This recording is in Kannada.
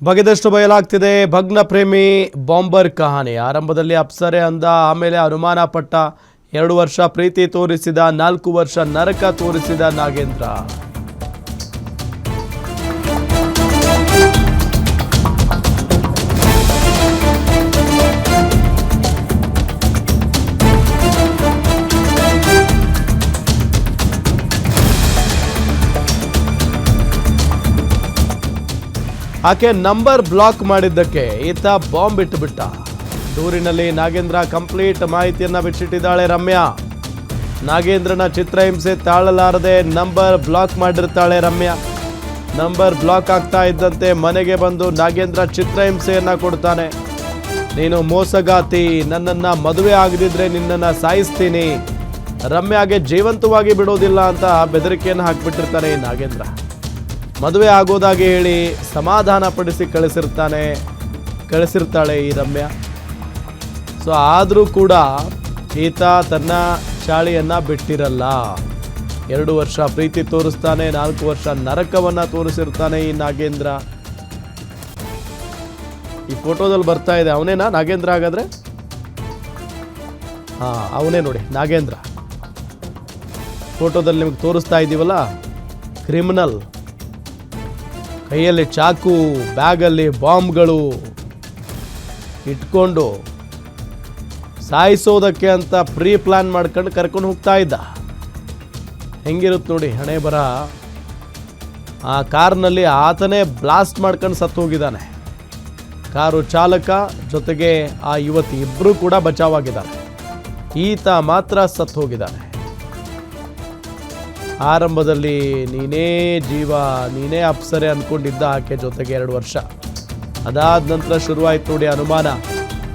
ಬಗೆದಷ್ಟು ಬಯಲಾಗ್ತಿದೆ ಭಗ್ನ ಪ್ರೇಮಿ ಬಾಂಬರ್ ಕಹಾನಿ. ಆರಂಭದಲ್ಲಿ ಅಪ್ಸರೆ ಅಂದ, ಆಮೇಲೆ ಅನುಮಾನ ಪಟ್ಟ, 2 ವರ್ಷ ಪ್ರೀತಿ ತೋರಿಸಿದ, 4 ವರ್ಷ ನರಕ ತೋರಿಸಿದ ನಾಗೇಂದ್ರ. ಆಕೆ ನಂಬರ್ ಬ್ಲಾಕ್ ಮಾಡಿದ್ದಕ್ಕೆ ಈತ ಬಾಂಬ್ ಇಟ್ಟುಬಿಟ್ಟ. ದೂರಿನಲ್ಲಿ ನಾಗೇಂದ್ರ ಕಂಪ್ಲೀಟ್ ಮಾಹಿತಿಯನ್ನ ಬಿಚ್ಚಿಟ್ಟಿದ್ದಾಳೆ ರಮ್ಯಾ. ನಾಗೇಂದ್ರನ ಚಿತ್ರಹಿಂಸೆ ತಾಳಲಾರದೆ ನಂಬರ್ ಬ್ಲಾಕ್ ಮಾಡಿರ್ತಾಳೆ ರಮ್ಯಾ. ನಂಬರ್ ಬ್ಲಾಕ್ ಆಗ್ತಾ ಇದ್ದಂತೆ ಮನೆಗೆ ಬಂದು ನಾಗೇಂದ್ರ ಚಿತ್ರಹಿಂಸೆಯನ್ನ ಕೊಡ್ತಾನೆ. ನೀನು ಮೋಸಗಾತಿ, ನನ್ನನ್ನು ಮದುವೆ ಆಗದಿದ್ರೆ ನಿನ್ನನ್ನು ಸಾಯಿಸ್ತೀನಿ, ರಮ್ಯಾಗೆ ಜೀವಂತವಾಗಿ ಬಿಡೋದಿಲ್ಲ ಅಂತ ಬೆದರಿಕೆಯನ್ನು ಹಾಕಿಬಿಟ್ಟಿರ್ತಾನೆ ಈ ನಾಗೇಂದ್ರ. ಮದುವೆ ಆಗೋದಾಗಿ ಹೇಳಿ ಸಮಾಧಾನ ಪಡಿಸಿ ಕಳಿಸಿರ್ತಾಳೆ ಈ ರಮ್ಯಾ. ಸೊ ಆದರೂ ಕೂಡ ಈತ ತನ್ನ ಚಾಳಿಯನ್ನು ಬಿಟ್ಟಿರಲ್ಲ. 2 ವರ್ಷ ಪ್ರೀತಿ ತೋರಿಸ್ತಾನೆ, 4 ವರ್ಷ ನರಕವನ್ನು ತೋರಿಸಿರ್ತಾನೆ ಈ ನಾಗೇಂದ್ರ. ಈ ಫೋಟೋದಲ್ಲಿ ಬರ್ತಾ ಇದೆ, ಅವನೇನಾ ನಾಗೇಂದ್ರ? ಹಾಗಾದ್ರೆ ಅವನೇ ನೋಡಿ ನಾಗೇಂದ್ರ. ಫೋಟೋದಲ್ಲಿ ನಿಮಗೆ ತೋರಿಸ್ತಾ ಇದ್ದೀವಲ್ಲ, ಕ್ರಿಮಿನಲ್. ಕೈಯಲ್ಲಿ ಚಾಕು, ಬ್ಯಾಗಲ್ಲಿ ಬಾಂಬ್ಗಳು ಇಟ್ಕೊಂಡು ಸಾಯಿಸೋದಕ್ಕೆ ಅಂತ ಪ್ರೀ ಪ್ಲಾನ್ ಮಾಡ್ಕೊಂಡು ಕರ್ಕೊಂಡು ಹೋಗ್ತಾ ಇದ್ದ. ಹೆಂಗಿರುತ್ತೆ ನೋಡಿ ಹಣೆ ಬರ. ಆ ಕಾರ್ನಲ್ಲಿ ಆತನೇ ಬ್ಲಾಸ್ಟ್ ಮಾಡ್ಕೊಂಡು ಸತ್ತು ಹೋಗಿದ್ದಾನೆ. ಕಾರು ಚಾಲಕ ಜೊತೆಗೆ ಆ ಯುವತಿ ಇಬ್ಬರು ಕೂಡ ಬಚಾವಾಗಿದ್ದಾರೆ. ಈತ ಮಾತ್ರ ಸತ್ತು ಹೋಗಿದ್ದಾನೆ. ಆರಂಭದಲ್ಲಿ ನೀನೇ ಜೀವ, ನೀನೇ ಅಪ್ಸರೆ ಅಂದ್ಕೊಂಡಿದ್ದ ಆಕೆ ಜೊತೆಗೆ 2 ವರ್ಷ. ಅದಾದ ನಂತರ ಶುರುವಾಯ್ತು ನೋಡಿ ಅನುಮಾನ.